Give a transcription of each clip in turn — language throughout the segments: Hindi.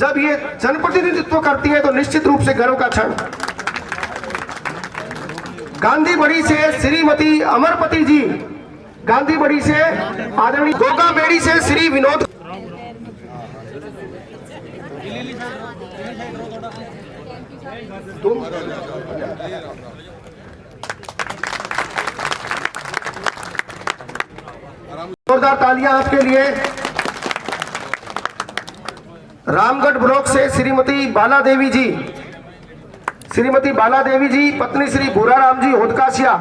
जब ये जनप्रतिनिधित्व करती है तो निश्चित रूप से गर्व का क्षण। गांधी बड़ी से श्रीमती अमरपति जी, गांधी बड़ी से आदरणीय गोगा बेड़ी से श्री विनोद, जोरदार तालियां आपके लिए। रामगढ़ ब्लॉक से श्रीमती बाला देवी जी, श्रीमती बाला देवी जी पत्नी श्री भूराराम जी होदकासिया।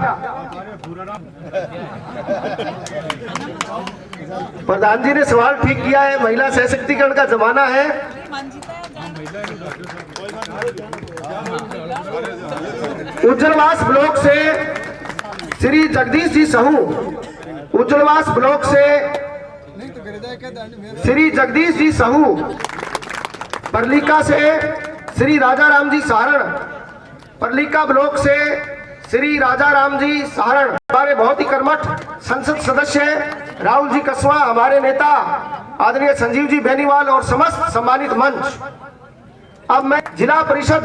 प्रधान जी ने सवाल ठीक किया है, महिला सशक्तिकरण का जमाना है। उज्जवलवास ब्लॉक से श्री जगदीश जी सहू, उज्जवलवास ब्लॉक से श्री जगदीश जी सहू। परलीका से श्री राजा राम जी सारण, परलीका ब्लॉक से श्री राजा राम जी सारण। हमारे बहुत ही कर्मठ संसद सदस्य राहुल जी कसवा, हमारे नेता आदरणीय संजीव जी बेनीवाल और समस्त सम्मानित मंच। अब मैं जिला परिषद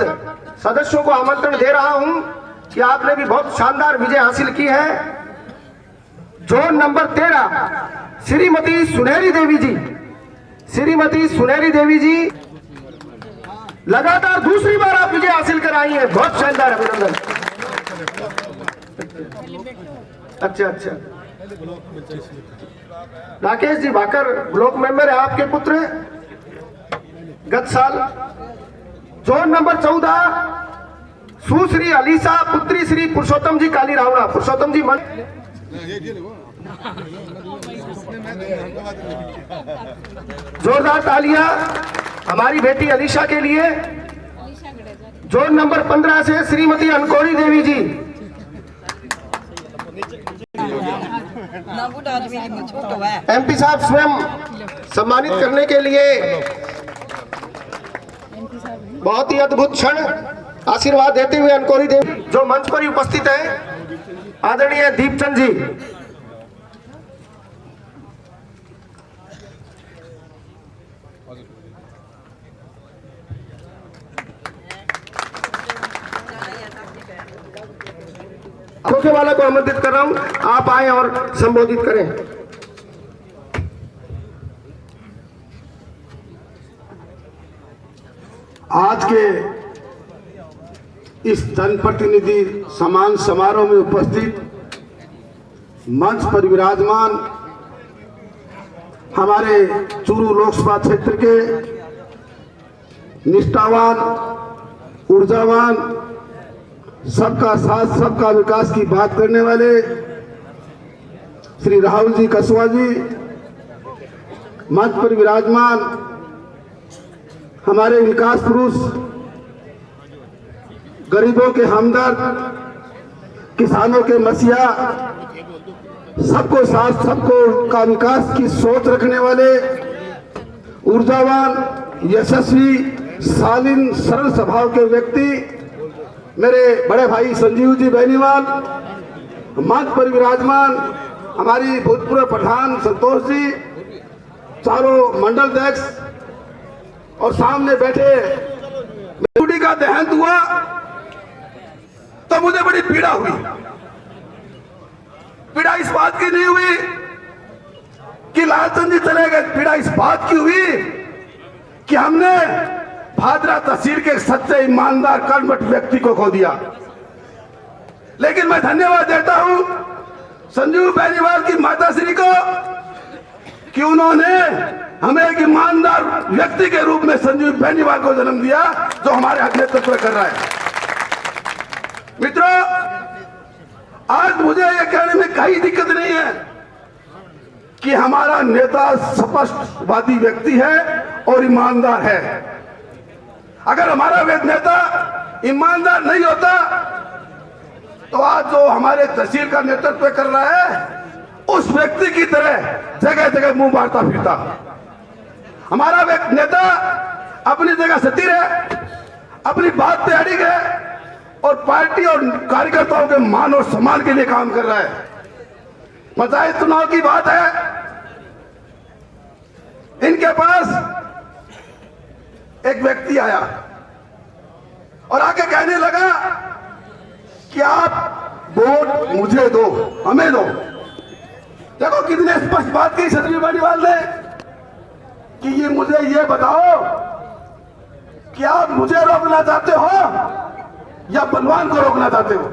सदस्यों को आमंत्रण दे रहा हूं कि आपने भी बहुत शानदार विजय हासिल की है। जोन नंबर 13 श्रीमती सुनहरी देवी जी, श्रीमती सुनहरी देवी जी लगातार दूसरी बार आप विजय हासिल कर आई हैं, बहुत शानदार, अभिनंदन। अच्छा अच्छा, राकेश जी भाकर ब्लॉक मेंबर है, आपके पुत्र गत साल। जोन नंबर 14 सुश्री अलीसा पुत्री श्री पुरुषोत्तम जी काली रावणा, पुरुषोत्तम जी मन। जोरदार तालियां हमारी बेटी अलीशा के लिए। जोन नंबर 15 से श्रीमती अनकोरी देवी जी, एमपी साहब स्वयं सम्मानित करने के लिए बहुत ही अद्भुत क्षण आशीर्वाद देते हुए अनकोरी देवी जो मंच पर ही उपस्थित है, आदरणीय दीपचंद जी। खोखे वाला को आमंत्रित कर रहा हूं, आप आए और संबोधित करें। आज के इस जनप्रतिनिधि सम्मान समारोह में उपस्थित मंच पर विराजमान हमारे चूरू लोकसभा क्षेत्र के निष्ठावान, ऊर्जावान, सबका साथ सबका विकास की बात करने वाले श्री राहुल जी कसवा जी, मंच पर विराजमान हमारे विकास पुरुष, गरीबों के हमदर्द, किसानों के मसीहा, सबको साथ सबको का विकास की सोच रखने वाले ऊर्जावान, यशस्वी, शालीन, सरल स्वभाव के व्यक्ति मेरे बड़े भाई संजीव जी बेनीवाल, मंच पर विराजमान हमारी भूतपूर्व प्रधान संतोष जी, चारों मंडल अध्यक्ष और सामने बैठे। बेटी का देहांत हुआ तो मुझे बड़ी पीड़ा हुई। पीड़ा इस बात की नहीं हुई कि लालचंद जी चले गए, पीड़ा इस बात की हुई कि हमने भादरा तहसील के सच्चे ईमानदार कर्मठ व्यक्ति को खो दिया। लेकिन मैं धन्यवाद देता हूं संजीव बेनीवाल की माताश्री को कि उन्होंने हमें एक ईमानदार व्यक्ति के रूप में संजीव बेनीवाल को जन्म दिया जो हमारे हक नेतृत्व कर रहा है। मित्रों, आज मुझे यह कहने में कहीं दिक्कत नहीं है कि हमारा नेता स्पष्टवादी व्यक्ति है और ईमानदार है। अगर हमारा नेता ईमानदार नहीं होता तो आज जो हमारे तहसील का नेतृत्व कर रहा है उस व्यक्ति की तरह जगह जगह मुंह मारता फिरता। हमारा नेता अपनी जगह स्थिर है, अपनी बात पे अड़िग है और पार्टी और कार्यकर्ताओं के मान और सम्मान के लिए काम कर रहा है। पंचायत चुनाव की बात है, इनके पास एक व्यक्ति आया और आके कहने लगा कि आप वोट मुझे दो, हमें दो। देखो कितने स्पष्ट बात की संजीव बेनीवाल ने कि ये मुझे ये बताओ कि आप मुझे रोकना चाहते हो या बलवान को रोकना चाहते हो।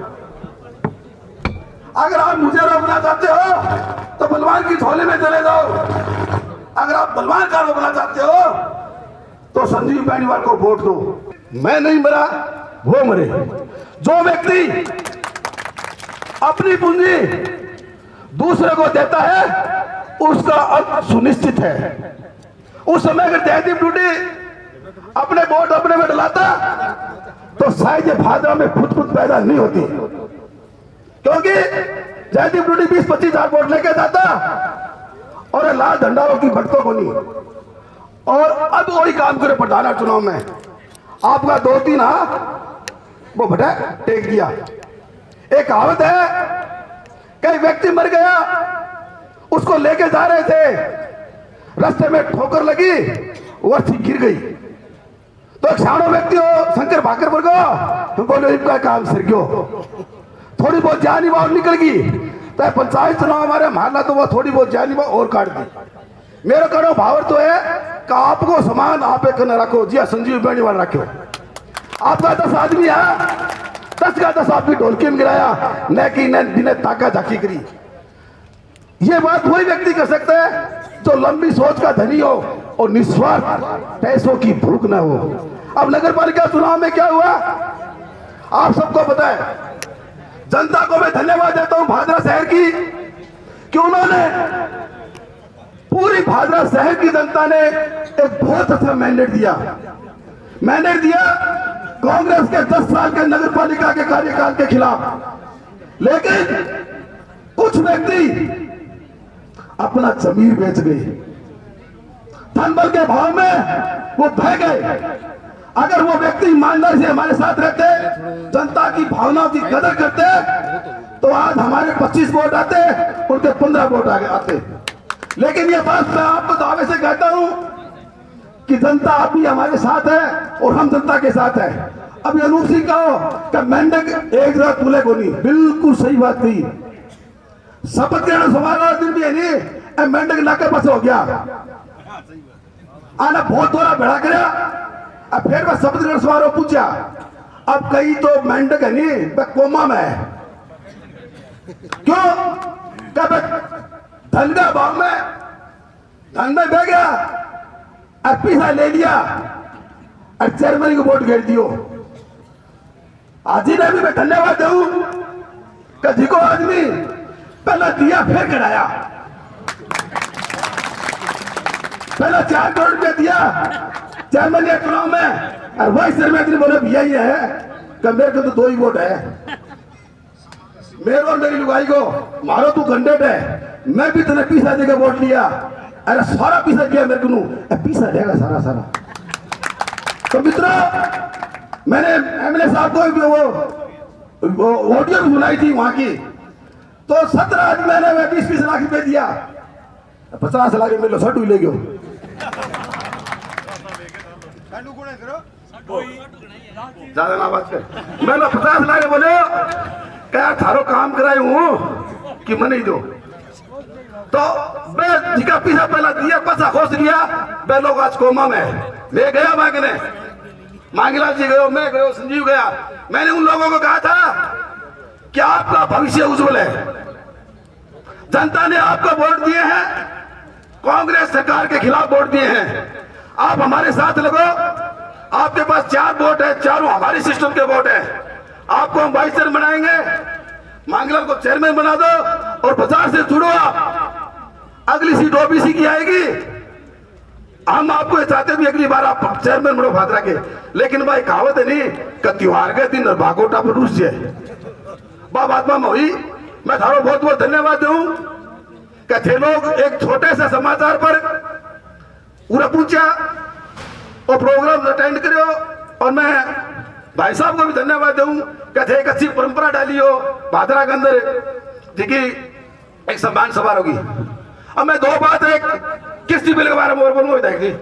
अगर आप मुझे रोकना चाहते हो तो बलवान की झोले में चले जाओ, अगर आप बलवान का रोकना चाहते हो तो संजीव बेनीवाल को वोट दो। मैं नहीं मरा, वो मरे। जो व्यक्ति अपनी पूंजी दूसरे को देता है उसका अंत सुनिश्चित है। उस समय अगर जयदीप टूटी अपने वोट अपने में डलाता तो शायद ये भादरा में फुट पैदा नहीं होती, क्योंकि जयदीप टूटी 20-25 हजार वोट लेके जाता और लाल झंडारों की भटकों को नहीं। और अब वही काम करे प्रधान चुनाव में, आपका 2-3 हाथ वो भटा टेक दिया। एक कहावत है, कई व्यक्ति मर गया, उसको लेके जा रहे थे, रास्ते में ठोकर लगी, वर्थी गिर गई। तो एक साणो व्यक्ति हो शंकर भाकर बोल गो, बोले इनका काम सिर गयो, थोड़ी बहुत जानी बात निकल गई। तो पंचायत चुनाव हमारे मारना तो वो थोड़ी बहुत जानी बात और काट दी। मेरा करो भावर तो है कि आपको समान आप एक न रखो, जी संजीव बेनीवाल रखो। आपका 10 आदमी है, 10 का 10 आपकी ढोलकी में गिराया, न कि ने ताका झाकी करी। ये बात वही व्यक्ति कर सकता है जो लंबी सोच का धनी हो और निस्वार्थ पैसों की भूख न हो। अब नगर पालिका चुनाव में क्या हुआ आप सबको पता है। जनता को मैं धन्यवाद देता हूं भादरा शहर की कि उन्होंने पूरी भादरा शहर की जनता ने एक बहुत अच्छा मैंडेट दिया कांग्रेस के 10 साल के नगर पालिका के कार्यकाल के खिलाफ। लेकिन कुछ व्यक्ति अपना जमीर बेच गए, धन बल के भाव में वो बह गए। अगर वो व्यक्ति ईमानदारी से हमारे साथ रहते, जनता की भावनाओं की कदर करते, तो आज हमारे 25 वोट आते, उनके 15 वोट आते। लेकिन ये बात मैं आपको दावे से कहता हूं कि जनता अभी हमारे साथ है और हम जनता के साथ है। अभी अनूप सिंह का मेंढक एक जगह तुले को नहीं, बिल्कुल सही बात थी। शपथ ग्रहण समारोह दिन भी है नहीं, मेंढक नाके पास हो गया, आना बहुत थोड़ा बड़ा कराया। अब फिर मैं शपथ ग्रहण समारोह पूछा, अब कहीं तो मेंढक है नहीं, मैं कोमा में है। क्यों? कब धन का भाव में धन में बह गया और पैसा ले लिया और चेयरमैन को वोट घेर दियो। आज ही ने भी मैं धन्यवाद दूं कि जिको आदमी पहला दिया फिर कराया, पहला 4 करोड़ रुपया दिया चेयरमैन के चुनाव में, और वही चेयरमैन ने बोले भैया ये है कि मेरे को तो 2 ही वोट है, मेरे और मेरी लुगाई को मारो तू कैंडिडेट है, मैं भी तेने पैसा देकर वोट लिया, अरे सारा पैसा दिया मेरे को, पैसा देगा सारा। तो मित्रों मैंने एमएलए साहब को वो ऑडियो भी सुनाई थी वहां की, तो 17 आदमी मैंने 20-20 लाख रुपए दिया, 50 लाख मेरे सट ले गयो। ज्यादा ना बात कर, मैंने 50 लाख बोले क्या थारो काम कराई हूं कि मनी दो। तो मैं जिका पैसा पहला दिया, पैसा खोस लिया, मैं लोग आज कोमा में ले गया मांगने, मांगीलाल जी गयो, मैं गयो, संजीव गया। मैंने उन लोगों को कहा था कि आपका भविष्य उज्जवल है, जनता ने आपको वोट दिए हैं, कांग्रेस सरकार के खिलाफ वोट दिए हैं, आप हमारे साथ लगो। आपके पास 4 वोट है, चारों हमारे सिस्टम के वोट है, आपको हम वाइस चेयरमैन बनाएंगे, मांगीलाल को चेयरमैन बना दो और बाजार से जुड़ो आप। अगली सीट ओबीसी की आएगी, हम आपको ये चाहते भी अगली बार आप चेयरमैन बनो भादरा के। लेकिन भाई कहावत है नहीं कि त्योहार के दिन भागोटा पर रूस जाए, बात में हुई। मैं थारो बहुत बहुत धन्यवाद दूं कि थे लोग एक छोटे से समाचार पर पूरा पूछा और प्रोग्राम अटेंड करो। और मैं भाई साहब को भी धन्यवाद दूं कि थे एक अच्छी परंपरा डाली हो भादरा के अंदर, जिसकी एक सम्मान सभा होगी। अब मैं 2 बात, एक किस्ती बिल के बारे में और बोलूंगा, देखिए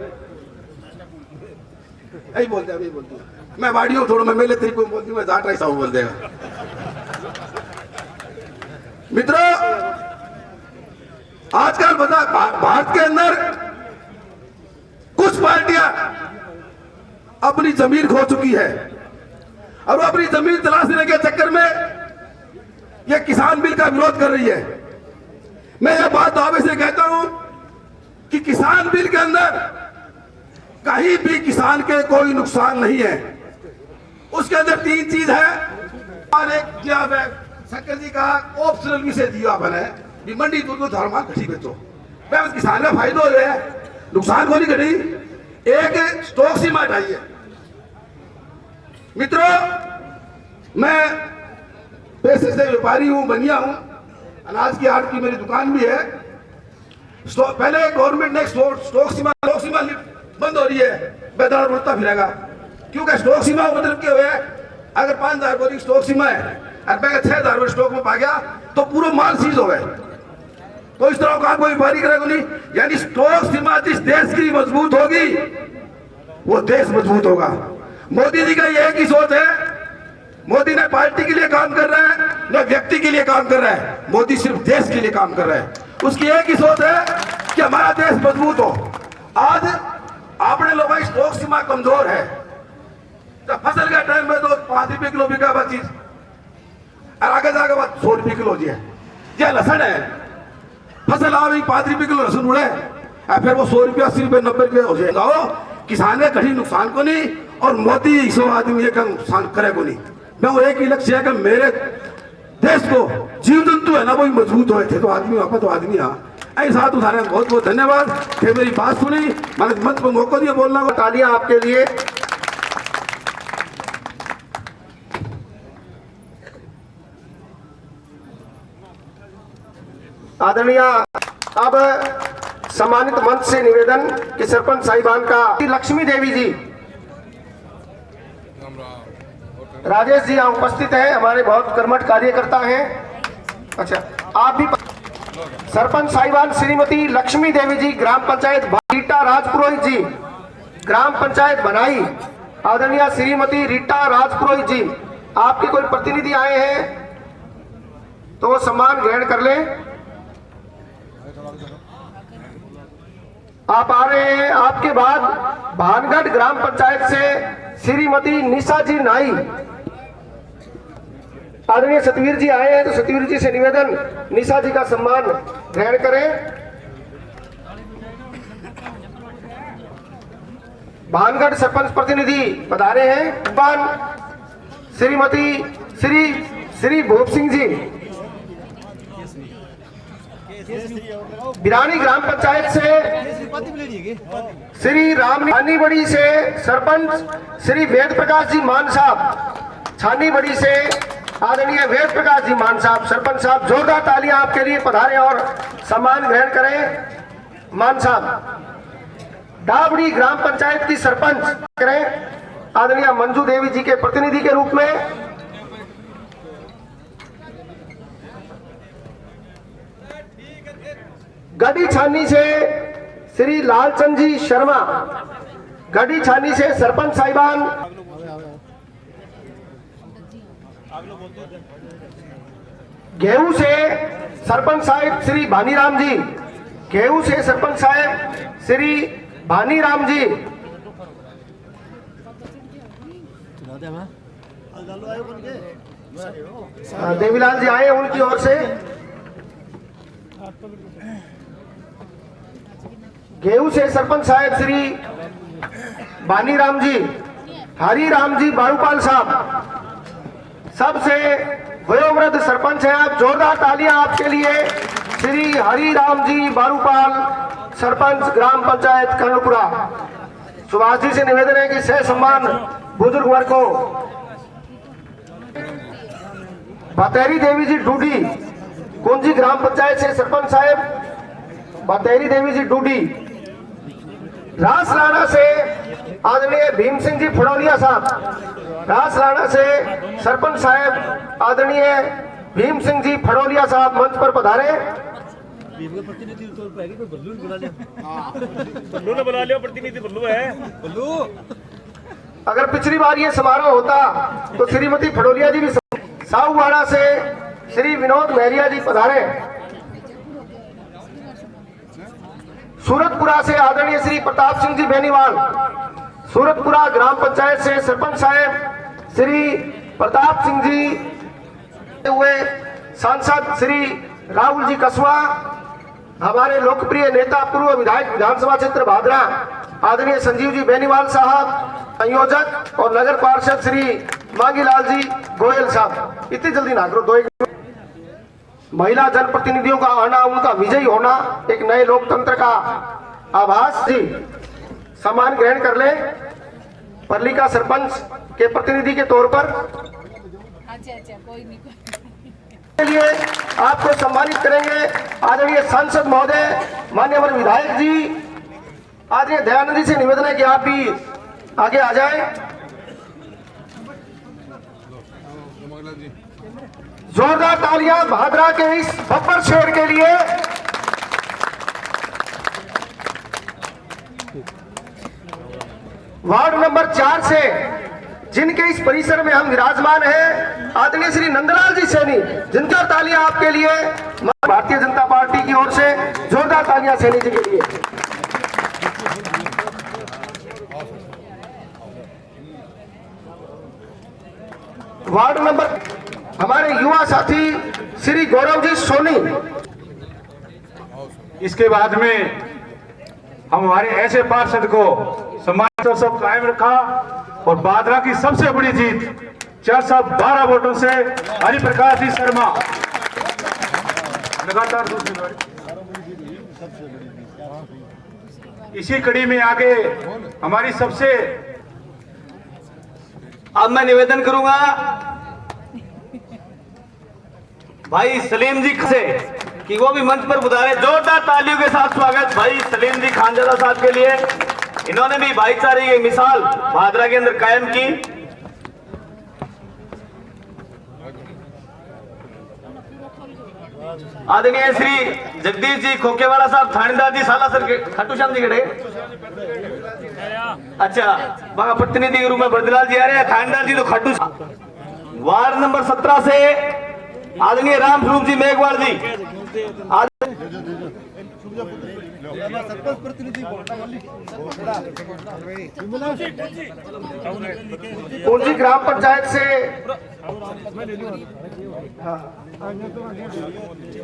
यही बोलते हैं, यही बोलते हैं। मैं वाड़ियों थोड़ा मैं मेले तरीकों में बोलती हूँ, मैं जाट ऐसा हूँ बोल देगा। मित्रों, आजकल बता भारत के अंदर कुछ पार्टियां अपनी जमीन खो चुकी है और वो अपनी जमीन तलाशने के चक्कर में ये किसान बिल का विरोध कर रही है। मैं यह बात दावे से कहता हूं कि किसान बिल के अंदर कहीं भी किसान के कोई नुकसान नहीं है। उसके अंदर 3 चीज है और एक शक्कर जी का ऑप्शनल विषय दिया बने कि मंडी दूध को धर्मा घटी बेचो। मैं किसान का फायदा हो है, नुकसान को नहीं घटी। एक स्टॉक सीमा हटाइए। मित्रों, मैं पैसे से व्यापारी हूं, बनिया हूं, अनाज की आड़ की मेरी दुकान भी है। पहले गवर्नमेंट ने स्टॉक सीमा बंद हो रही है, बेदार बढ़ता फिरेगा क्योंकि स्टॉक सीमा मतलब क्या हुआ है, अगर 5,000 बोरी स्टॉक सीमा है और मैं 6,000 बोरी स्टॉक में पा गया तो पूरा माल सीज हो गए। तो इस तरह का कोई व्यापारी करेगा नहीं। यानी स्टॉक सीमा जिस देश की मजबूत होगी वो देश मजबूत होगा। मोदी जी का ये एक ही सोच है। मोदी ने पार्टी के लिए काम कर रहा है, न व्यक्ति के लिए काम कर रहा है। मोदी सिर्फ देश के लिए काम कर रहा है। उसकी एक ही सोच है कि हमारा देश मजबूत हो। आज अपने लोगों की स्टॉक सीमा कमजोर है। जब फसल का टाइम में तो 5 रुपये किलो बिका हुआ चीज और आगे जाकर बात 100 रुपये किलो जी है। यह लहसुन है, फसल आ गई 5 रुपये किलो लहसुन उड़े और फिर वो 100 रुपये 80 रुपये 90 रुपये हो जाएगा। किसान का कहीं नुकसान को नहीं और मोदी 100 आदमी का नुकसान करे को नहीं। मैं वो एक ही लक्ष्य है कि मेरे देश को जीव जंतु है ना वो मजबूत हुए थे तो आदमी वहां तो आदमी ऐसा साथ उठाने बहुत बहुत धन्यवाद। फिर मेरी बात सुनी, मैंने मंच को मौका दिया बोलना को। तालियां आपके लिए। आदरणीय, अब सम्मानित मंच से निवेदन कि सरपंच साहिबान का लक्ष्मी देवी जी, राजेश जी यहाँ उपस्थित है, हमारे बहुत कर्मठ कार्यकर्ता हैं। अच्छा, आप भी सरपंच साहिबान श्रीमती लक्ष्मी देवी जी, ग्राम पंचायत रीटा राजपुरोहित जी, ग्राम पंचायत बनाई, आदरणीय श्रीमती रीटा राजपुरोहित जी, आपके कोई प्रतिनिधि आए हैं तो वो सम्मान ग्रहण कर लें। आप आ रहे हैं। आपके बाद भानगढ़ ग्राम पंचायत से श्रीमती निशा जी नाई, आदरणीय सतवीर जी आए हैं तो सतवीर जी से निवेदन निशा जी का सम्मान ग्रहण करें। भानगढ़ सरपंच प्रतिनिधि पधारे हैं श्रीमती श्री भूप सिंह जी, बिरानी ग्राम पंचायत से श्री रामनी बड़ी से सरपंच श्री वेद प्रकाश जी मान साहब, छानी बड़ी से आदरणीय वेद प्रकाश जी मान साहब, सरपंच साहब जोरदार तालियां आपके लिए पधारे और सम्मान ग्रहण करें। मान साहब डाबड़ी ग्राम पंचायत की सरपंच करें आदरणीय मंजू देवी जी के प्रतिनिधि के रूप में। गढ़ी छानी से श्री लालचंद जी शर्मा, गढ़ी छानी से सरपंच साहिबान। गेहूं से सरपंच साहिब श्री भानीराम जी, गेहूं से सरपंच साहिब श्री भानीराम जी। देवीलाल जी आए उनकी ओर से। गेहूं से सरपंच साहिब श्री बानीराम जी, हरिराम जी बारूपाल साहब, सबसे वयोवृद्ध सरपंच हैं आप, जोरदार तालियां आपके लिए। श्री हरिराम जी बारूपाल, सरपंच ग्राम पंचायत कर्णपुरा। सुभाष जी से निवेदन है कि सह सम्मान बुजुर्ग वर्ग को। बतेरी देवी जी डूडी, कुंजी ग्राम पंचायत से सरपंच साहब बतेरी देवी जी डूडी। रासलाना से आदरणीय भीम सिंह जी फड़ौलिया साहब, रासलाना से सरपंच साहब आदरणीय भीम सिंह जी फड़ौलिया साहब मंच पर पधारे। बल्लू ने बुला लिया, प्रतिनिधि बल्लू है। बल्लू अगर पिछली बार ये समारोह होता तो श्रीमती फडोलिया जी भी, साहूवाड़ा से श्री विनोद महरिया जी पधारे, सूरतपुरा से आदरणीय श्री प्रताप सिंह जी बेनीवाल, सूरतपुरा ग्राम पंचायत से सरपंच साहब श्री प्रताप सिंह जी हुए, सांसद श्री राहुल जी कसवा, हमारे लोकप्रिय नेता पूर्व विधायक विधानसभा क्षेत्र भादरा आदरणीय संजीव जी बेनीवाल साहब, संयोजक और नगर पार्षद श्री मांगीलाल जी गोयल साहब। इतनी जल्दी ना करो, 2 महिला जनप्रतिनिधियों का आना, उनका विजयी होना एक नए लोकतंत्र का आभास। जी सम्मान ग्रहण कर ले परली का सरपंच के प्रतिनिधि के तौर पर। अच्छा कोई नहीं के लिए आपको सम्मानित करेंगे आदरणीय सांसद महोदय, माननीय विधायक जी, आदरणीय दयानंद जी से निवेदन है कि आप भी आगे आ जाएं। जोरदार तालियां भादरा के इस बब्बर शेर के लिए। वार्ड नंबर 4 से जिनके इस परिसर में हम विराजमान हैं, आदरणीय श्री नंदलाल जी सैनी, जिनका तालियां आपके लिए भारतीय जनता पार्टी की ओर से जोरदार तालियां सैनी जी के लिए। वार्ड नंबर हमारे युवा साथी श्री गौरव जी सोनी। इसके बाद में हम हमारे ऐसे पार्षद को सम्मान तो सब कायम रखा और भादरा की सबसे बड़ी जीत 412 वोटों से हरिप्रकाश जी शर्मा लगातार दूसरी बार। इसी कड़ी में आगे हमारी सबसे, अब मैं निवेदन करूंगा भाई सलीम जी से कि वो भी मंच पर बुला रहे। जोरदार तालियों के साथ स्वागत भाई सलीम जी खानजादा साहब के लिए। इन्होंने भी भाईचारे की मिसाल भादरा के अंदर कायम की। आदरणीय श्री जगदीश जी खोकेवाला साहब, थानेदार जी सालासर के खाटू श्याम जी के, अच्छा वहां प्रतिनिधि के रूप में बरदलाल जी आ रहे हैं, थानेदार जी तो खाटू। वार्ड नंबर 17 से आदरणीय राम स्वरूप जी मेघवाल जी, पूंजी ग्राम पंचायत से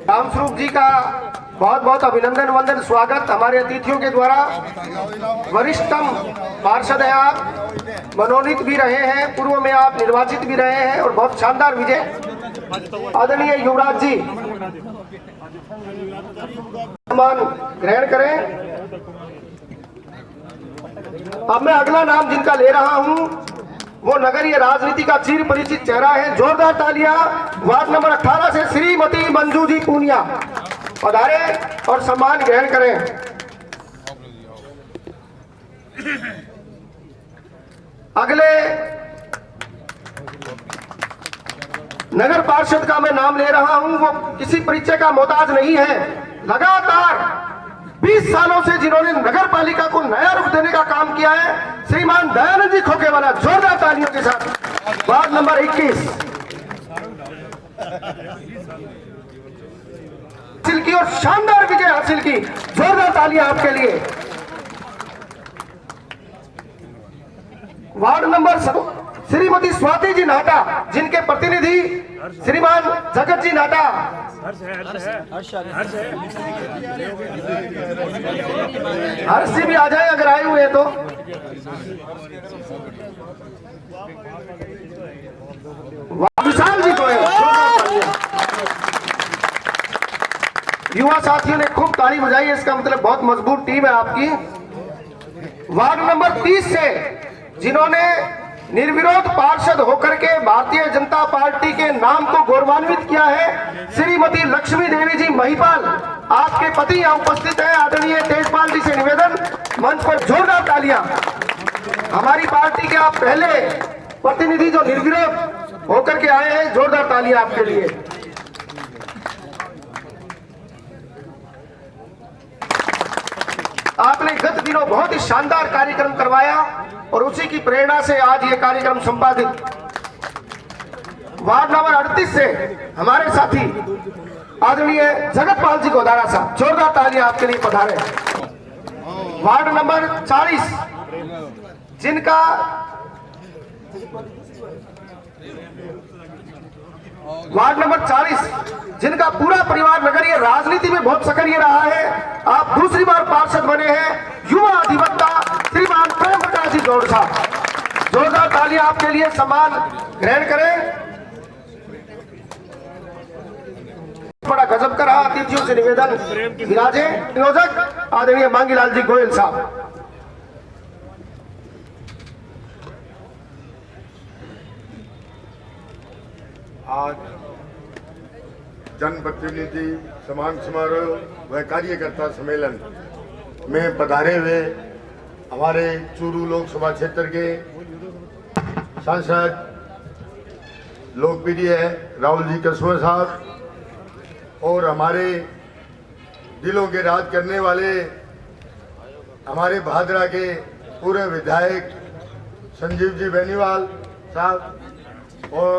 राम स्वरूप जी का बहुत बहुत अभिनंदन वंदन स्वागत हमारे अतिथियों के द्वारा। वरिष्ठतम पार्षद हैं आप, मनोनीत भी रहे हैं, पूर्व में आप निर्वाचित भी रहे हैं और बहुत शानदार विजय। आदरणीय युवराज जी सम्मान ग्रहण करें। अब मैं अगला नाम जिनका ले रहा हूं वो नगरीय राजनीति का चिर परिचित चेहरा है। जोरदार तालियां वार्ड नंबर 18 से श्रीमती मंजू जी पूनिया पधारे और सम्मान ग्रहण करें। अगले नगर पार्षद का मैं नाम ले रहा हूं, वो किसी परिचय का मोहताज नहीं है। लगातार 20 सालों से जिन्होंने नगर पालिका को नया रूप देने का काम किया है, श्रीमान दयानंद जी खोकेवाला। जोरदार तालियों के साथ वार्ड नंबर 21 हासिल की और शानदार विजय हासिल की। जोरदार तालियां आपके लिए। वार्ड नंबर श्रीमती स्वाति जी नाटा, जिनके प्रतिनिधि श्रीमान जगत जी नाटा। हर्ष जी भी आ जाए अगर आए हुए हैं तो। विशाल जी को युवा साथियों ने खूब ताली बजाई, इसका मतलब बहुत मजबूत टीम है आपकी। वार्ड नंबर 30 से जिन्होंने निर्विरोध पार्षद होकर के भारतीय जनता पार्टी के नाम को गौरवान्वित किया है, श्रीमती लक्ष्मी देवी जी महिपाल। आपके पति यहाँ उपस्थित हैं, आदरणीय तेजपाल जी से निवेदन मंच पर जोरदार तालियां। हमारी पार्टी के आप पहले प्रतिनिधि जो निर्विरोध होकर के आए हैं, जोरदार तालियां आपके लिए। आपने गत दिनों बहुत ही शानदार कार्यक्रम करवाया। और उसी की प्रेरणा से आज ये कार्यक्रम संपादित। वार्ड नंबर 38 से हमारे साथी आदरणीय जगतपाल जी गोदारा साहब, जोरदार तालियां आपके लिए पधारे। वार्ड नंबर 40 जिनका जिनका पूरा परिवार नगरीय राजनीति में बहुत सक्रिय रहा है, आप दूसरी बार पार्षद बने हैं, युवा अधिवक्ता श्रीमान प्रेम प्रकाश जी गौड़ साहब, जोरदार तालियां आपके लिए। सम्मान ग्रहण करें। बड़ा गजब का रहा। अतिथियों से निवेदन विराजे नियोजक आदरणीय मांगीलाल जी गोयल साहब। आज जनप्रतिनिधि सम्मान समारोह व कार्यकर्ता सम्मेलन में पधारे हुए हमारे चूरू लोकसभा क्षेत्र के सांसद लोकप्रिय राहुल जी कस्वा साहब और हमारे दिलों के राज करने वाले हमारे भादरा के पूर्व विधायक संजीव जी बेनीवाल साहब और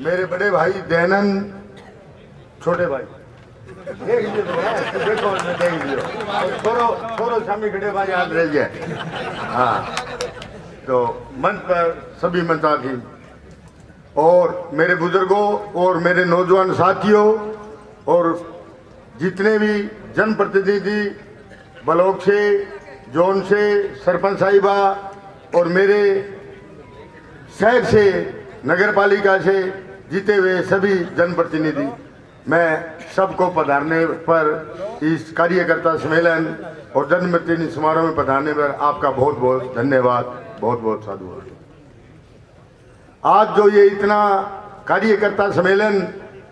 मेरे बड़े भाई दयानंद छोटे भाई देखो देख लियो छोरो शामी खड़े भाई याद रह जाए। हाँ, तो मंच पर सभी मंचाधीन और मेरे बुजुर्गों और मेरे नौजवान साथियों और जितने भी जनप्रतिनिधि ब्लॉक से, जोन से, सरपंच साहिबा और मेरे शहर से, नगर पालिका से जीते हुए सभी जनप्रतिनिधि, मैं सबको पधारने पर इस कार्यकर्ता सम्मेलन और जनप्रतिनिधि समारोह में पधारने पर आपका बहुत बहुत धन्यवाद, बहुत बहुत साधुवाद। आज जो ये इतना कार्यकर्ता सम्मेलन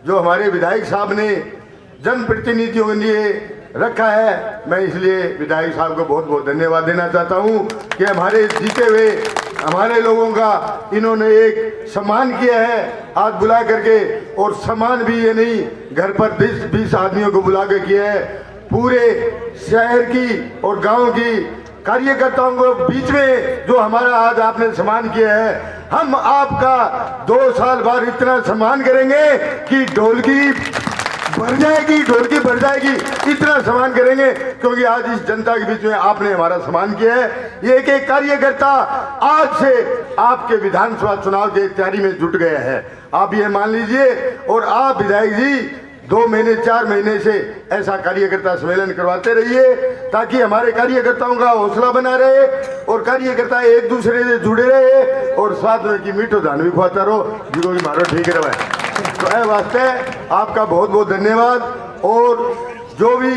जो हमारे विधायक साहब ने जनप्रतिनिधियों के लिए रखा है, मैं इसलिए विधायक साहब को बहुत बहुत धन्यवाद देना चाहता हूं कि हमारे जीते हुए हमारे लोगों का इन्होंने एक सम्मान किया है आज बुला करके, और सम्मान भी ये नहीं घर पर 20 आदमियों को बुला के किया है, पूरे शहर की और गांव की कार्यकर्ताओं को बीच में जो हमारा आज आपने सम्मान किया है, हम आपका 2 साल बाद इतना सम्मान करेंगे कि ढोलकी भर जाएगी, इतना सम्मान करेंगे, क्योंकि आज इस जनता के बीच में आपने हमारा सम्मान किया है। ये एक कार्यकर्ता आज से आपके विधानसभा चुनाव की तैयारी में जुट गया है, आप ये मान लीजिए। और आप विधायक जी 2 महीने 4 महीने से ऐसा कार्यकर्ता सम्मेलन करवाते रहिए ताकि हमारे कार्यकर्ताओं का हौसला बना रहे और कार्यकर्ता एक दूसरे से जुड़े रहे और साथ में की मीठो धान भी खुआता रहो, जिसको भी मारो ठीक रहे। तो ऐ वास्ते आपका बहुत बहुत धन्यवाद। और जो भी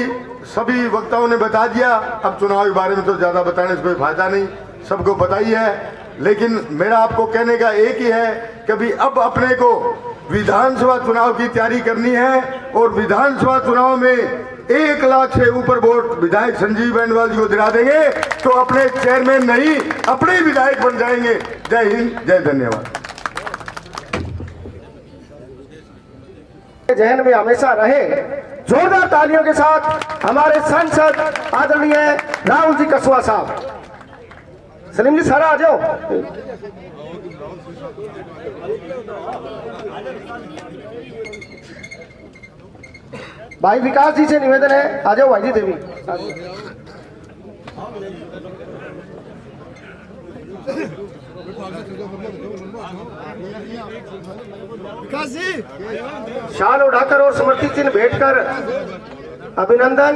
सभी वक्ताओं ने बता दिया, अब चुनाव के बारे में तो ज़्यादा बताने से कोई फायदा नहीं, सबको पता ही है। लेकिन मेरा आपको कहने का एक ही है कि अभी अब अपने को विधानसभा चुनाव की तैयारी करनी है और विधानसभा चुनाव में 1 लाख से ऊपर वोट विधायक संजीव बेनीवाल जी को दिला देंगे तो अपने चेयरमैन नहीं अपने ही विधायक बन जाएंगे। जय हिंद, जय धन्यवाद। जहन में हमेशा रहे। जोरदार तालियों के साथ हमारे सांसद आदरणीय राहुल जी कस्वा साहब। सलीम जी सारा आ जाओ। भाई विकास जी से निवेदन है, आ जाओ भाई जी देवी। शाल उठाकर और समर्थी चिन्ह भेंटकर अभिनंदन।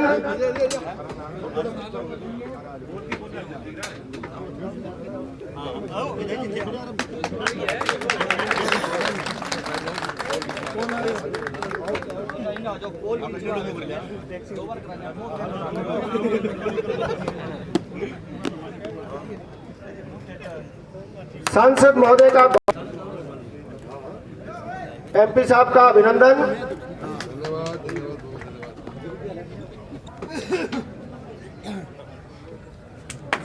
सांसद महोदय का, एमपी साहब का अभिनंदन।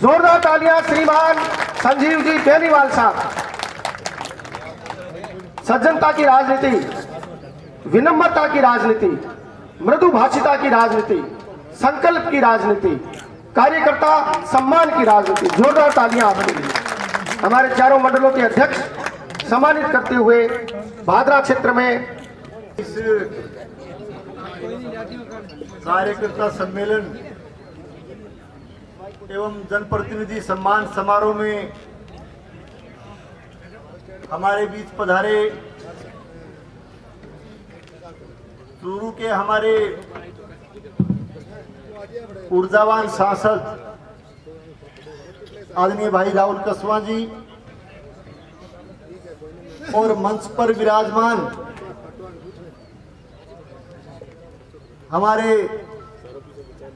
जोरदार तालियां श्रीमान संजीव जी बेनीवाल साहब। सज्जनता की राजनीति, विनम्रता की राजनीति, मृदुभाषिता की राजनीति, संकल्प की राजनीति, कार्यकर्ता सम्मान की राजनीति, जोरदार तालियां आपके लिए। हमारे चारों मंडलों के अध्यक्ष सम्मानित करते हुए भादरा क्षेत्र में इस कार्यकर्ता सम्मेलन एवं जनप्रतिनिधि सम्मान समारोह में हमारे बीच पधारे चूरू के हमारे ऊर्जावान सांसद आदरणीय भाई राहुल कसवां जी और मंच पर विराजमान हमारे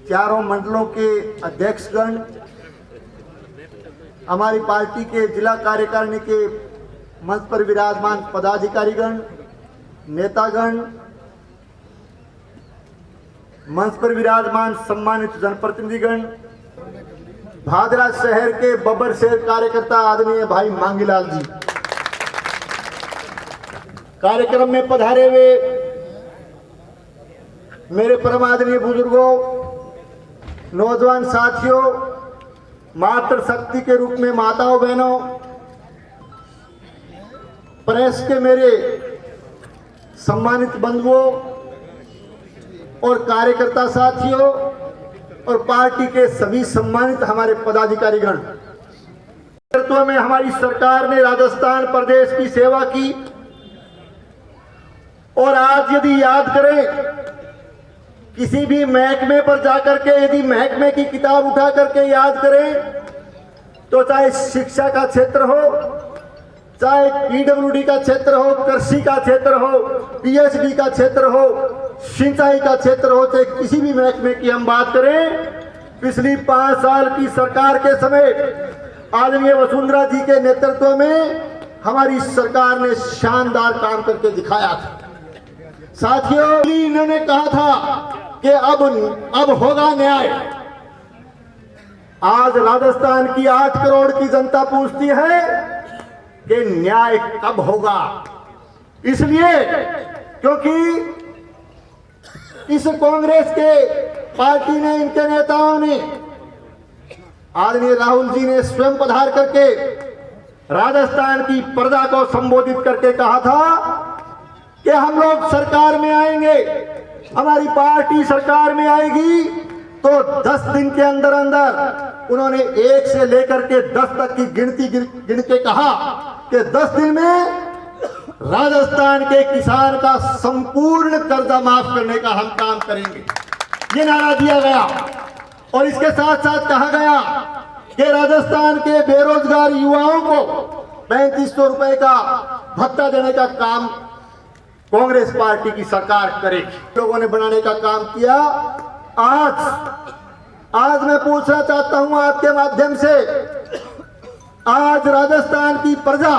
चारों मंडलों के अध्यक्षगण, हमारी पार्टी के जिला कार्यकारिणी के मंच पर विराजमान पदाधिकारीगण, नेतागण, मंच पर विराजमान सम्मानित जनप्रतिनिधिगण, भादरा शहर के बब्बर शहर कार्यकर्ता आदरणीय भाई मांगीलाल जी, कार्यक्रम में पधारे हुए मेरे परम आदरणीय बुजुर्गों, नौजवान साथियों, मातृ शक्ति के रूप में माताओं बहनों, प्रेस के मेरे सम्मानित बंधुओं और कार्यकर्ता साथियों और पार्टी के सभी सम्मानित हमारे पदाधिकारीगण, नेतृत्व में हमारी सरकार ने राजस्थान प्रदेश की सेवा की और आज यदि याद करें किसी भी महकमे पर जाकर के यदि महकमे की किताब उठा करके याद करें तो चाहे शिक्षा का क्षेत्र हो, चाहे पीडब्ल्यूडी का क्षेत्र हो, कृषि का क्षेत्र हो, पीएचडी का क्षेत्र हो, सिंचाई का क्षेत्र हो, चाहे किसी भी महकमे की हम बात करें, पिछली 5 साल की सरकार के समय आदरणीय वसुंधरा जी के नेतृत्व में हमारी सरकार ने शानदार काम करके दिखाया था। साथियों, इन्होंने कहा था कि अब होगा न्याय। आज राजस्थान की 8 करोड़ की जनता पूछती है कि न्याय कब होगा, इसलिए क्योंकि इस कांग्रेस के पार्टी ने, इनके नेताओं ने, आदरणीय राहुल जी ने स्वयं पधार करके राजस्थान की प्रजा को संबोधित करके कहा था कि हम लोग सरकार में आएंगे, हमारी पार्टी सरकार में आएगी तो 10 दिन के अंदर अंदर उन्होंने 1 से लेकर के 10 तक की गिनती गिन के कहा कि 10 दिन में राजस्थान के किसान का संपूर्ण कर्जा माफ करने का हम काम करेंगे, ये नारा दिया गया। और इसके साथ साथ कहा गया कि राजस्थान के बेरोजगार युवाओं को 3500 रुपए का भत्ता देने का काम कांग्रेस पार्टी की सरकार करेगी। लोगों ने बनाने का काम किया। आज मैं पूछना चाहता हूं आपके माध्यम से, आज राजस्थान की प्रजा,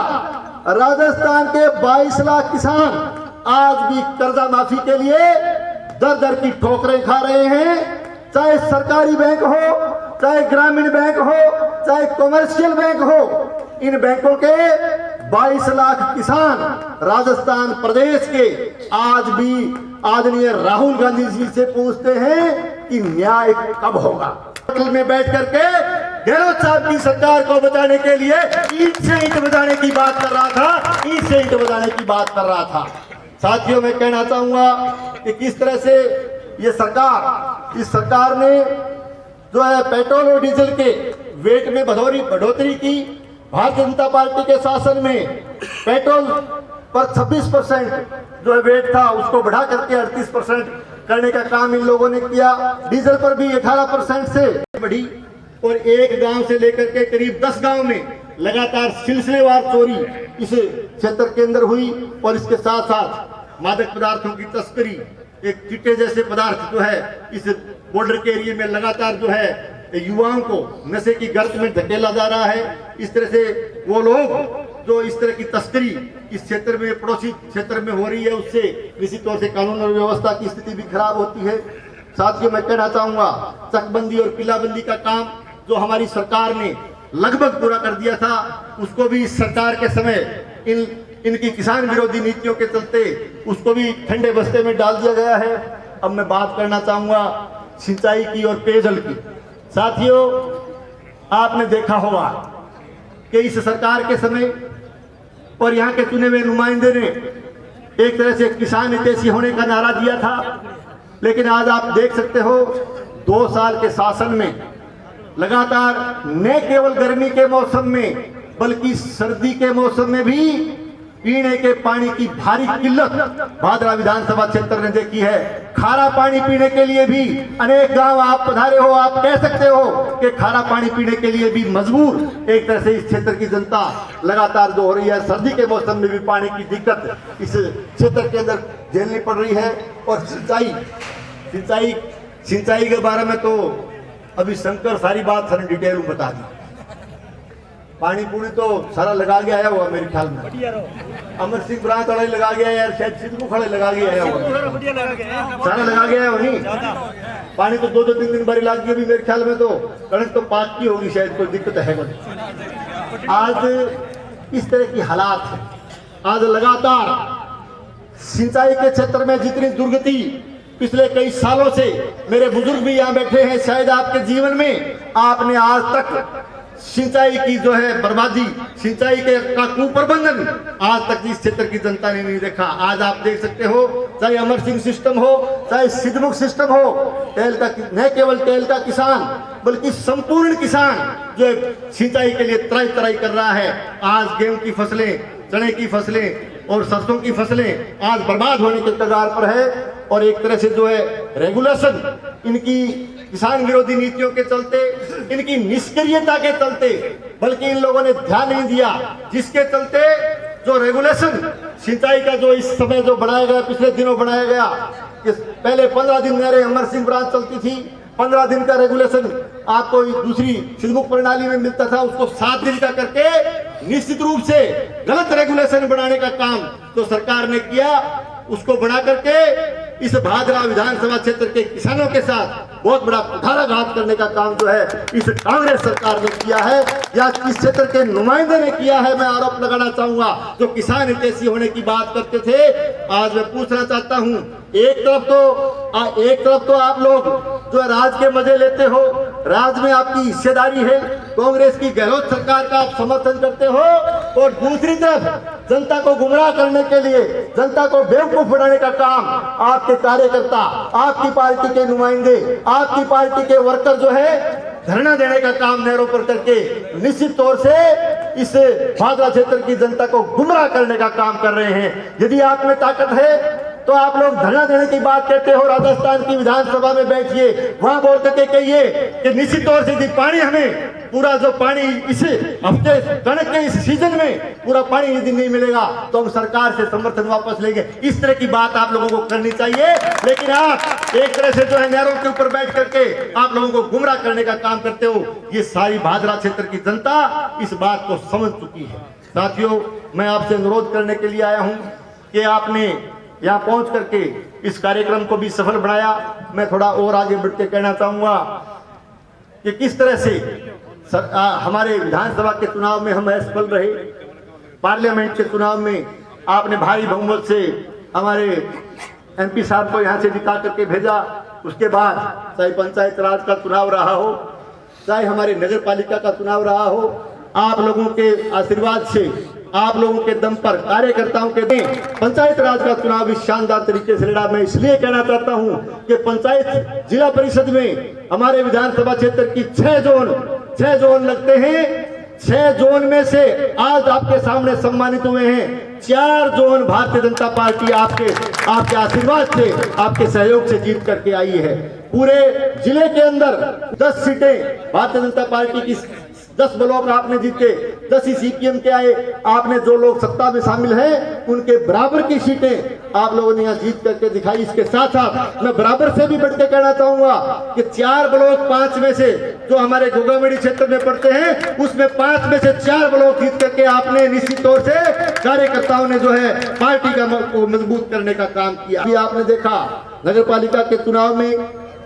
राजस्थान के 22 लाख किसान आज भी कर्जा माफी के लिए दर दर की ठोकरें खा रहे हैं। चाहे सरकारी बैंक हो, चाहे ग्रामीण बैंक हो, चाहे कमर्शियल बैंक हो, इन बैंकों के 22 लाख किसान राजस्थान प्रदेश के आज भी आदरणीय राहुल गांधी जी से पूछते हैं कि न्याय कब होगा। होटल में बैठ करके गहलोत साहब की सरकार को बचाने के लिए ईंट से ईंट बजाने की बात कर रहा था, ईंट से ईंट बजाने की बात कर रहा था। साथियों, मैं कहना चाहूंगा कि किस तरह से ये सरकार, इस सरकार ने जो है पेट्रोल और डीजल के वेट में बढ़ोतरी की। भारतीय जनता पार्टी के शासन में पेट्रोल पर 26% जो है वेट था उसको बढ़ा करके 38% करने का काम इन लोगों ने किया। डीजल पर भी 18% से बढ़ी और एक गांव से लेकर के करीब 10 गांव में लगातार सिलसिलेवार चोरी इस क्षेत्र के अंदर हुई। और इसके साथ साथ मादक पदार्थों की तस्करी, एक चिट्टे जैसे पदार्थ जो है इस बॉर्डर के एरिया में लगातार जो है युवाओं को नशे की गर्त में धकेला जा रहा है। इस तरह से वो लोग जो इस तरह की तस्करी इस क्षेत्र में, पड़ोसी क्षेत्र में हो रही है, उससे निश्चित तौर से कानून और व्यवस्था की स्थिति भी खराब होती है। साथियों, मैं कहना चाहूंगा चकबंदी और किलाबंदी का काम जो हमारी सरकार ने लगभग पूरा कर दिया था, उसको भी इस सरकार के समय इनकी किसान विरोधी नीतियों के चलते उसको भी ठंडे बस्ते में डाल दिया गया है। अब मैं बात करना चाहूंगा सिंचाई की और पेयजल की। साथियों, आपने देखा होगा कि इस सरकार के समय और यहाँ के चुने हुए नुमाइंदे ने एक तरह से किसान हितैषी होने का नारा दिया था, लेकिन आज आप देख सकते हो 2 साल के शासन में लगातार न केवल गर्मी के मौसम में बल्कि सर्दी के मौसम में भी पीने के पानी की भारी किल्लत भादरा विधानसभा क्षेत्र ने देखी है। खारा पानी पीने के लिए भी अनेक गांव आप पधारे हो, आप कह सकते हो कि खारा पानी पीने के लिए भी मजबूर एक तरह से इस क्षेत्र की जनता लगातार जो हो रही है। सर्दी के मौसम में भी पानी की दिक्कत इस क्षेत्र के अंदर झेलनी पड़ रही है। और सिंचाई के बारे में तो अभी शंकर सारी बात सारी डिटेल में बता दी। पानी पूरी तो सारा लगा के आया हुआ मेरे ख्याल में, अमर सिंह ब्रांच वाले लगा गया यार, शायद सिद्धू खड़े लगा के आया हुआ, सारा लगा गया है नहीं। पानी तो 2-3 दिन बारी लाग गई मेरे ख्याल में, तो कणक तो पाक की होगी शायद, कोई दिक्कत है नहीं। आज इस तरह की हालात है। आज लगातार सिंचाई के क्षेत्र में जितनी दुर्गति पिछले कई सालों से, मेरे बुजुर्ग भी यहाँ बैठे हैं, शायद आपके जीवन में आपने आज तक सिंचाई की जो है बर्बादी, सिंचाई के का कुप्रबंधन आज तक इस क्षेत्र की जनता ने नहीं देखा। आज आप देख सकते हो, चाहे अमर सिंह सिस्टम हो, चाहे सिद्धमुख सिस्टम हो, तेल का न केवल तेल का किसान बल्कि संपूर्ण किसान जो सिंचाई के लिए त्राई त्राई कर रहा है। आज गेहूं की फसलें, चने की फसलें और सरसों की फसलें आज बर्बाद होने के कगार पर है। और एक तरह से जो है रेगुलेशन, इनकी किसान विरोधी नीतियों के चलते, इनकी निष्क्रियता के चलते, बल्कि इन लोगों ने ध्यान नहीं दिया, जिसके चलते जो रेगुलेशन सिंचाई का जो इस समय जो बनाया गया, पिछले दिनों बनाया गया, पहले 15 दिन नहरें अमर सिंह ब्रांच चलती थी, 15 दिन का रेगुलेशन आपको दूसरी सिद्धमुख प्रणाली में मिलता था, उसको 7 दिन का करके निश्चित रूप से गलत रेगुलेशन बनाने का काम जो सरकार ने किया, उसको बना करके इस भादरा विधानसभा क्षेत्र के किसानों के साथ बहुत बड़ा कुठाराघात करने का काम जो है इस कांग्रेस सरकार ने किया है या इस क्षेत्र के नुमाइंदे ने किया है। मैं आरोप लगाना चाहूंगा, जो किसान हितैषी होने की बात करते थे, आज मैं पूछना चाहता हूं, एक तरफ तो आप लोग जो राज के मजे लेते हो, राज में आपकी हिस्सेदारी है, कांग्रेस की गहलोत सरकार का आप समर्थन करते हो, और दूसरी तरफ जनता को गुमराह करने के लिए, जनता को बेवकूफ बनाने का काम आपके कार्यकर्ता, आपकी पार्टी के नुमाइंदे, आपकी पार्टी के वर्कर जो है धरना देने का काम नहरों पर करके निश्चित तौर से इस भादरा क्षेत्र की जनता को गुमराह करने का काम कर रहे हैं। यदि आप में ताकत है तो आप लोग धरना देने की बात कहते हो, राजस्थान की विधानसभा में बैठिए, वहां बोल करके कहिए कि निश्चित तौर से यदि पानी हमें पूरा जो पानी इस हफ्ते कणक के इस सीजन में पूरा पानी यदि नहीं मिलेगा तो हम सरकार से समर्थन वापस लेंगे। इस तरह की बात आप लोगों को करनी चाहिए, लेकिन आप एक तरह से जो है नहरों के ऊपर बैठ करके आप लोगों को गुमराह करने का काम करते हो। ये सारी भादरा क्षेत्र की जनता इस बात को समझ चुकी है। साथियों, मैं आपसे अनुरोध करने के लिए आया हूं कि आपने यहाँ पहुंच करके इस कार्यक्रम को भी सफल बनाया। मैं थोड़ा और आगे बढ़ के कहना चाहूंगा कि किस तरह से हमारे विधानसभा के चुनाव में हम असफल रहे, पार्लियामेंट के चुनाव में आपने भारी बहुमत से हमारे एमपी साहब को यहाँ से जिता करके भेजा। उसके बाद चाहे पंचायत राज का चुनाव रहा हो, चाहे हमारे नगर पालिका का चुनाव रहा हो, आप लोगों के आशीर्वाद से, आप लोगों के दम पर, कार्यकर्ताओं के दम पंचायत राज का चुनाव भी शानदार तरीके से लड़ा। मैं इसलिए कहना चाहता हूं कि पंचायत जिला परिषद में हमारे विधानसभा क्षेत्र की 6 जोन लगते हैं। 6 जोन में से आज आपके सामने सम्मानित हुए हैं 4 जोन भारतीय जनता पार्टी आपके आशीर्वाद से, आपके सहयोग से जीत करके आई है। पूरे जिले के अंदर 10 सीटें भारतीय जनता पार्टी की, 10 ब्लॉक आपने जीते, 10 ही सीपीएम के आए। आपने जो लोग सत्ता में शामिल हैं उनके बराबर की सीटें आप लोगों ने यहाँ जीत करके दिखाई। इसके साथ साथ मैं बराबर से भी बढ़ के कहना चाहूंगा कि 4 ब्लॉक 5 में से जो हमारे गोगामेड़ी क्षेत्र में पड़ते हैं, उसमें 5 में से 4 ब्लॉक जीत करके आपने निश्चित तौर से कार्यकर्ताओं ने जो है पार्टी का मजबूत करने का काम किया। अभी आपने देखा नगर पालिका के चुनाव में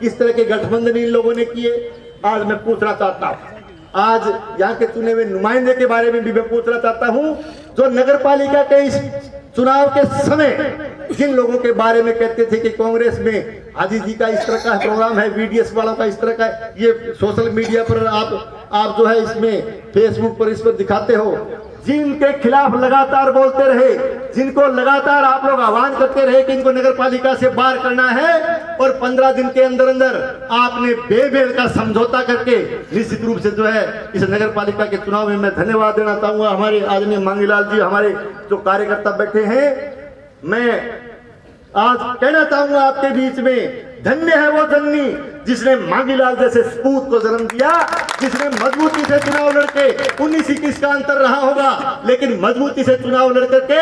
किस तरह के गठबंधन इन लोगों ने किए। आज मैं पूछना चाहता हूँ, आज यहाँ के चुने हुए नुमाइंदे के बारे में भी मैं पूछना चाहता हूँ, जो नगर पालिका के इस चुनाव के समय जिन लोगों के बारे में कहते थे कि कांग्रेस में हाजी जी का इस तरह का प्रोग्राम है, वीडीएस वालों का इस तरह का, ये सोशल मीडिया पर आप जो है इसमें फेसबुक पर इस पर दिखाते हो, जिनके खिलाफ लगातार बोलते रहे, जिनको लगातार आप लोग आह्वान करते रहे कि इनको नगर पालिका से बाहर करना है, और 15 दिन के अंदर अंदर आपने बेमेल का समझौता करके निश्चित रूप से जो है इस नगर पालिका के चुनाव में मैं धन्यवाद देना चाहूंगा हमारे आदरणीय मांगीलाल जी, हमारे जो कार्यकर्ता बैठे हैं। मैं आज कहना चाहूंगा आपके बीच में, धन्य है वो जननी जिसने मांगीलाल जैसे सपूत को जन्म दिया, जिसने मजबूती से चुनाव लड़के 19-21 का अंतर रहा होगा, लेकिन मजबूती से चुनाव लड़कर के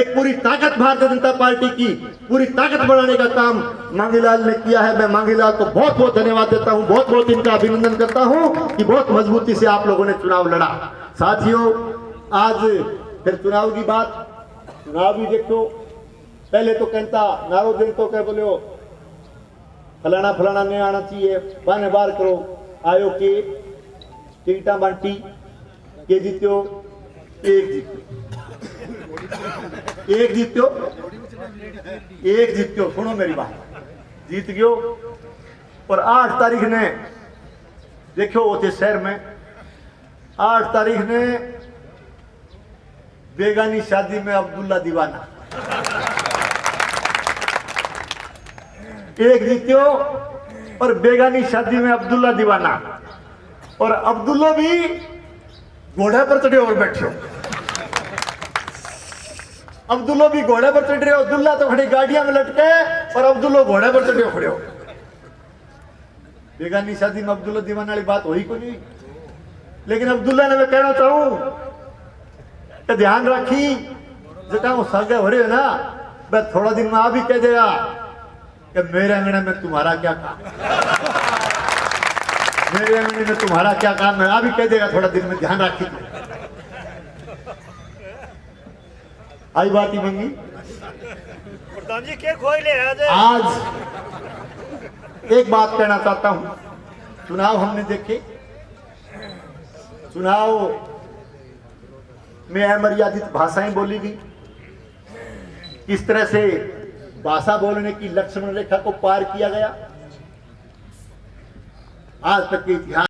एक पूरी ताकत भारतीय जनता पार्टी की पूरी ताकत बढ़ाने का काम मांगीलाल ने किया है। मैं मांगीलाल को बहुत बहुत धन्यवाद देता हूं, बहुत बहुत इनका अभिनंदन करता हूं कि बहुत मजबूती से आप लोगों ने चुनाव लड़ा। साथियों, आज फिर चुनाव की बात, चुनाव भी देखो, पहले तो कहता नारो दिन तो क्या बोले फलाना फलाना नहीं आना चाहिए, बहाने बार करो, आयो के टिकटा बांटी के जीत्यो, एक जीत्यो, सुनो मेरी बात, जीत गयो। और 8 तारीख ने देखो होते शहर में 8 तारीख ने बेगानी शादी में अब्दुल्ला दीवाना, एक जीत्यो और बेगानी शादी में अब्दुल्ला दीवाना, और अब्दुल्ला भी घोड़े पर चढ़े और बैठे, अब्दुल्ला भी घोड़े पर चढ़ रहे हो, अब्दुल्ला तो खड़ी गाड़ियां में लटके और अब्दुल्ला घोड़े पर चढ़े खड़े हो। बेगानी शादी में अब्दुल्ला दीवाना वाली बात हुई को नहीं, लेकिन अब्दुल्ला ने मैं कहना चाहूं कि ध्यान रखी जटा वो सागे हो रहे हो ना, मैं थोड़ा दिन में आ भी कह देगा कि मेरे अंगने में तुम्हारा क्या काम, मेरे अंगने में तुम्हारा क्या काम है, आ भी कह देगा थोड़ा दिन में, ध्यान रखी। आई बात ही मंगी आज एक बात कहना चाहता हूं, चुनाव हमने देखे, चुनाव में अमर्यादित भाषाएं बोली गई, किस तरह से भाषा बोलने की लक्ष्मण रेखा को पार किया गया, आज तक के इतिहास